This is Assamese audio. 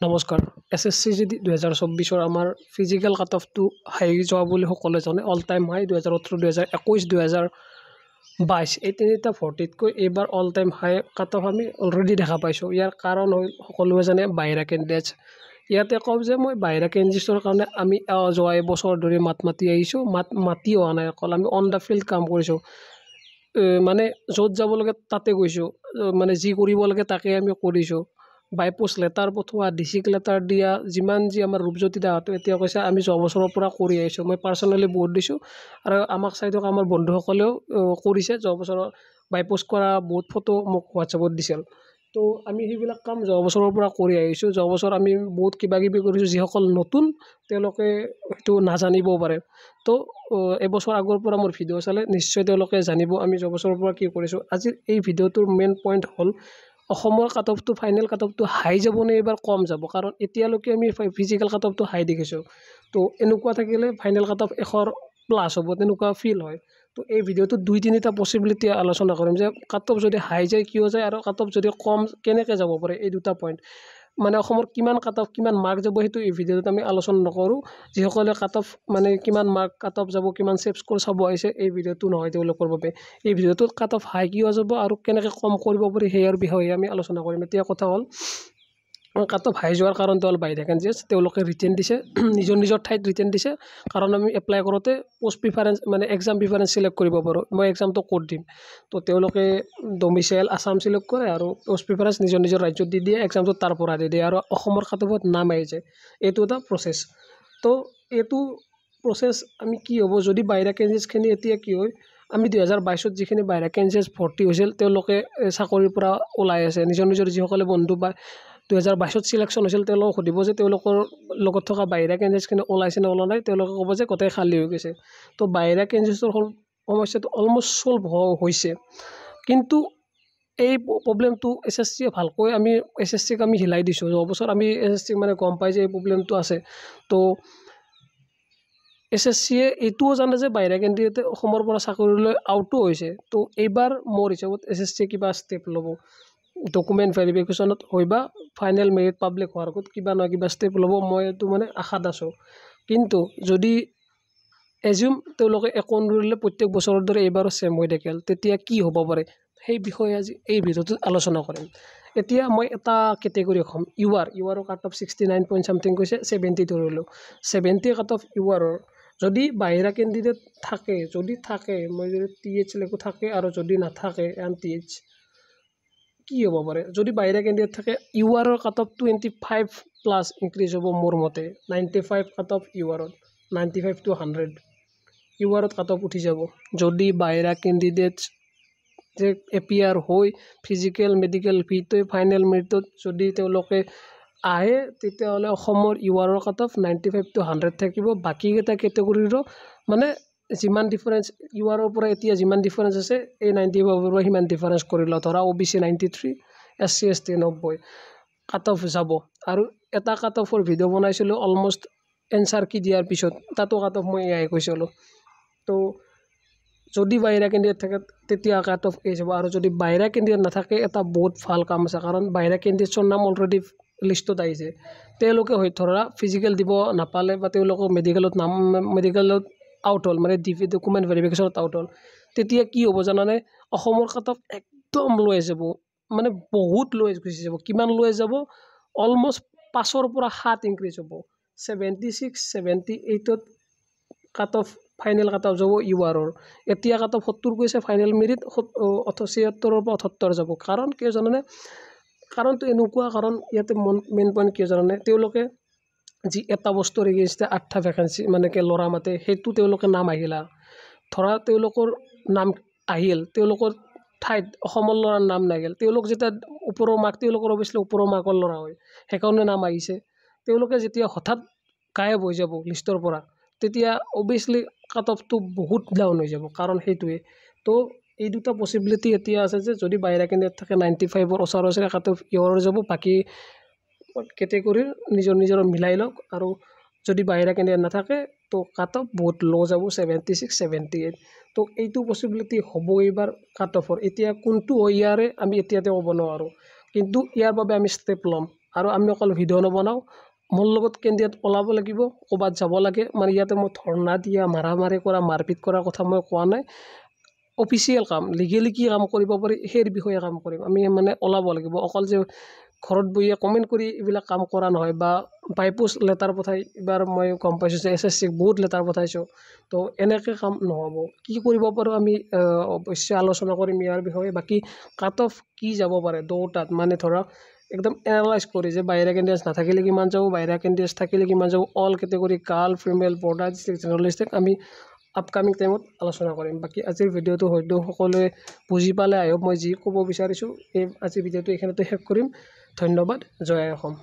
নমস্কাৰ এছএছচি যদি 2024 আমাৰ ফিজিক্যাল কাট অফটো হাই যোৱা বুলি সকলোৱে জানে অল টাইম হাই 2018 2021 2022 এই তিনিটা ভৰ্তিতকৈ এইবাৰ all time high cut off আমি অলৰেডি দেখা পাইছোঁ ইয়াৰ কাৰণ হ'ল সকলোৱে জানে বাহিৰা কেণ্ডিডেটছ ইয়াতে কওঁ যে মই বাহিৰা কেণ্ডিডেটছৰ কাৰণে আমি যোৱা এবছৰ ধৰি মাতি আহিছোঁ মাতি হোৱা নাই অকল আমি অন দ্য ফিল্ড কাম কৰিছোঁ মানে য'ত যাব লাগে তাতে গৈছোঁ মানে যি কৰিব লাগে তাকে আমি কৰিছোঁ বাই পোষ্ট লেটাৰ পঠোৱা ডিসিক লেটাৰ দিয়া যিমান যি আমাৰ ৰূপজ্যোতি দাহঁতে এতিয়া কৈছে আমি যোৱা বছৰৰ পৰা কৰি আহিছোঁ মই পাৰ্চনেলি বহুত দিছোঁ আৰু আমাক চাইডক আমাৰ বন্ধুসকলেও কৰিছে যোৱা বছৰৰ বাই পোষ্ট কৰা বহুত ফটো মোক হোৱাটছআপত দিছিল তো আমি সেইবিলাক কাম যোৱা বছৰৰ পৰা কৰি আহিছোঁ যোৱা বছৰ আমি বহুত কিবা কিবি কৰিছোঁ যিসকল নতুন তেওঁলোকে সেইটো নাজানিবও পাৰে তো এবছৰ আগৰ পৰা মোৰ ভিডিঅ' চালে নিশ্চয় তেওঁলোকে জানিব আমি যোৱা বছৰৰ পৰা কি কৰিছোঁ আজিৰ এই ভিডিঅ'টোৰ মেইন পইণ্ট হ'ল অসমৰ কাট অফটো ফাইনেল কাট অফটো হাই যাব নে এবাৰ কম যাব কাৰণ এতিয়ালৈকে আমি ফিজিক্যাল কাট অফটো হাই দেখিছোঁ তো এনেকুৱা থাকিলে ফাইনেল কাট অফ 100+ হ'ব তেনেকুৱা ফিল হয় তো এই ভিডিঅ'টোত 2-3টা পসিবিলিটি আলোচনা কৰিম যে কাট অফ যদি হাই যায় কিয় যায় আৰু কাট অফ যদি কম কেনেকৈ যাব পাৰে এই দুটা পইণ্ট মানে অসমৰ কিমান কাট অফ কিমান মাৰ্ক যাব সেইটো এই ভিডিঅ'টোত আমি আলোচনা নকৰোঁ যিসকলে কাট অফ মানে কিমান মাৰ্ক কাট অফ যাব কিমান সেভ স্কোৰ চাব আহিছে এই ভিডিঅ'টো নহয় তেওঁলোকৰ বাবে এই ভিডিঅ'টোত কাট অফ হাই কিয় যাব আৰু কেনেকৈ কম কৰিব পাৰি সেইৰ বিষয়ে আমি আলোচনা কৰিম এতিয়া কথা হ'ল কাট অফ হাই যোৱাৰ কাৰণটো হ'ল বাহিৰা কেণ্ডিডেটছ তেওঁলোকে ৰিটেন দিছে নিজৰ ঠাইত ৰিটেন দিছে কাৰণ আমি এপ্লাই কৰোঁতে পোষ্ট প্ৰিফাৰেঞ্চ মানে এক্সাম প্ৰিফাৰেঞ্চ চিলেক্ট কৰিব পাৰোঁ মই এক্সামটো ক'ত দিম তো তেওঁলোকে ডমিচাইল আছাম চিলেক্ট কৰে আৰু পোষ্ট প্ৰিফাৰেঞ্চ নিজৰ ৰাজ্যত দি দিয়ে এক্সামটো তাৰ পৰা দি দিয়ে আৰু অসমৰ কাট অফত নাম আহি যায় এইটো এটা প্ৰচেছ তো এইটো প্ৰচেছ আমি কি হ'ব যদি বাহিৰা কেণ্ডিডেটছখিনি এতিয়া কি হয় আমি 2022 যিখিনি বাহিৰা কেণ্ডিডেটছ ভৰ্তি হৈছিল তেওঁলোকে চাকৰিৰ পৰা ওলাই আছে নিজৰ যিসকলে বন্ধু বা 2022 সিলেকশ্যন হৈছিল তেওঁলোকক সুধিব যে তেওঁলোকৰ লগত থকা বাহিৰা কেণ্ডিডেটছখিনি ওলাইছে নে ওলোৱা নাই তেওঁলোকে ক'ব যে গোটেই খালী হৈ গৈছে তো বাহিৰা কেণ্ডিডেটছৰ সমস্যাটো অলমষ্ট ছল্ভ হৈছে কিন্তু এই প্ৰব্লেমটো এছএছচিয়ে ভালকৈ আমি এছএছচিক আমি হিলাই দিছোঁ যোৱা বছৰ আমি এছএছচিক মানে গম পাই যে এই প্ৰব্লেমটো আছে তো এছএছচিয়ে এইটোও জানে যে বাহিৰা কেণ্ডিডেটে অসমৰ পৰা চাকৰিলৈ আউটো হৈছে তো এইবাৰ মোৰ হিচাপত এছএছচিয়ে কিবা ষ্টেপ ল'ব ডকুমেণ্ট ভেৰিফিকেশ্যনত হৈ বা ফাইনেল মেৰিট পাব্লিক হোৱাৰ আগত কিবা নহয় কিবা ষ্টেপ ল'ব মই এইটো মানে আশাত আছোঁ কিন্তু যদি এজিউম তেওঁলোকে একো নকৰিলে প্ৰত্যেক বছৰৰ দৰে এইবাৰো ছেম হৈ থাকিল তেতিয়া কি হ'ব পাৰে সেই বিষয়ে আজি এই ভিডিঅ'টোত আলোচনা কৰিম এতিয়া মই এটা কেটেগৰী ক'ম ইউআৰৰ কাট অফ 69 পইণ্ট সামথিং কৈছে 70 ধৰিলোঁ 70 কাট অফ ইউআৰৰ যদি বাহিৰা কেণ্ডিডেট থাকে যদি থাকে মই যদি TH লেখো থাকে আৰু যদি নাথাকে TH কি হ'ব পাৰে যদি বাহিৰা কেণ্ডিডেট থাকে ইউআৰৰ কাট অফ 25+ ইনক্ৰিজ হ'ব মোৰ মতে 95 কাট অফ ইউআৰত 95 to 100 ইউআৰত কাট অফ উঠি যাব যদি বাহিৰা কেণ্ডিডেটছ যে এপিয়াৰ হৈ ফিজিকেল মেডিকেল ভিতই ফাইনেল মেৰিটত যদি তেওঁলোকে আহে তেতিয়াহ'লে অসমৰ ইউআৰৰ কাট অফ 95 to 100 থাকিব বাকীকেইটা কেটেগৰীৰো মানে যিমান ডিফাৰেঞ্চ ইউআৰৰ পৰা এতিয়া যিমান ডিফাৰেঞ্চ আছে এই 95 পৰা সিমান ডিফাৰেঞ্চ কৰি লওঁ ধৰা OBC 93 SC ST 90 কাট অফ যাব আৰু এটা কাট অফৰ ভিডিঅ' বনাইছিলোঁ অলমষ্ট এনচাৰ কি দিয়াৰ পিছত তাতো কাট অফ মই এয়াই কৈছিলোঁ তো যদি বাহিৰা কেণ্ডিডেট থাকে তেতিয়া কাট অফ এই যাব আৰু যদি বাহিৰা কেণ্ডিডেট নাথাকে এটা বহুত ভাল কাম আছে কাৰণ বাহিৰা কেণ্ডিডেটছৰ নাম অলৰেডি লিষ্টত আহিছে তেওঁলোকে হয়তো ধৰা ফিজিকেল দিব নাপালে বা তেওঁলোকক মেডিকেলত আউট হ'ল মানে ডকুমেণ্ট ভেৰিফিকেশ্যনত আউট হ'ল তেতিয়া কি হ'ব জানানে অসমৰ কাট অফ একদম লৈ যাব মানে বহুত লৈ গুচি যাব কিমান লৈ যাব অলমষ্ট 5 পৰা 7 ইনক্ৰিজ হ'ব 76 78ত cut off final cut off যাব ইউআৰৰ এতিয়া কাট অফ 70 গৈছে ফাইনেল মেৰিট 76 পৰা 78 যাব কাৰণ কিয় জানানে কাৰণটো এনেকুৱা কাৰণ ইয়াতে মেইন পইণ্ট কিয় জানানে তেওঁলোকে যি এটা বস্তুৰ এগেইনষ্টে 8টা ভেকেঞ্চি মানে কি ল'ৰা মাতে সেইটো তেওঁলোকে নাম আহিলা ধৰা তেওঁলোকৰ নাম আহিল তেওঁলোকৰ ঠাইত অসমৰ ল'ৰাৰ নাম নাহিল তেওঁলোক যেতিয়া ওপৰৰ মাৰ্ক তেওঁলোকৰ অৱশ্যে ওপৰৰ মাৰ্কৰ ল'ৰা হয় সেইকাৰণে নাম আহিছে তেওঁলোকে যেতিয়া হঠাৎ গায়ব হৈ যাব লিষ্টৰ পৰা তেতিয়া অবভিয়াছলি কাট অফটো বহুত ডাউন হৈ যাব কাৰণ সেইটোৱে তো এই দুটা পসিবিলিটি এতিয়া আছে যে যদি বাহিৰা কেণ্ডিডেট থাকে 95ৰ ওচৰে কাট অফ ইউআৰৰ যাব বাকী কেটেগৰীৰ নিজৰ মিলাই লওক আৰু যদি বাহিৰা কেণ্ডিডেট নাথাকে তো কাট অফ বহুত ল' যাব 76 78 তো এইটো পসিবিলিটি হ'ব এইবাৰ কাট অফৰ এতিয়া কোনটো হয় ইয়াৰে আমি এতিয়াতে ক'ব নোৱাৰোঁ কিন্তু ইয়াৰ বাবে আমি ষ্টেপ ল'ম আৰু আমি অকল ভিডিঅ' নবনাওঁ মোৰ লগত কেণ্ডিডেট ওলাব লাগিব ক'ৰবাত যাব লাগে মানে ইয়াতে মই ধৰ্ণা দিয়া মাৰামাৰি কৰা মাৰপিট কৰাৰ কথা মই কোৱা নাই অফিচিয়েল কাম লিগেলি কি কাম কৰিব পাৰি সেই বিষয়ে কাম কৰিম আমি মানে ওলাব লাগিব অকল যে ঘৰত বহিয়ে কমেণ্ট কৰি এইবিলাক কাম কৰা নহয় বা বাইপোষ্ট লেটাৰ পঠাই এইবাৰ মই গম পাইছোঁ যে SSCক বহুত লেটাৰ পঠাইছোঁ তো এনেকৈ কাম নহ'ব কি কৰিব পাৰোঁ আমি অৱশ্যে আলোচনা কৰিম ইয়াৰ বিষয়ে বাকী কাট অফ কি যাব পাৰে দুটাত মানে ধৰক একদম এনালাইজ কৰি যে বাহিৰা কেণ্ডিডেটছ নাথাকিলে কিমান যাব বাহিৰা কেণ্ডিডেটছ থাকিলে কিমান যাব all category girl female border district general district আমি আপকামিং টাইমত আলোচনা কৰিম বাকী আজিৰ ভিডিঅ'টো হয়তো সকলোৱে বুজি পালে আই হোপ মই যি ক'ব বিচাৰিছোঁ এই আজিৰ ভিডিঅ'টো এইখিনিতে শেষ কৰিম ধন্যবাদ জয় অসম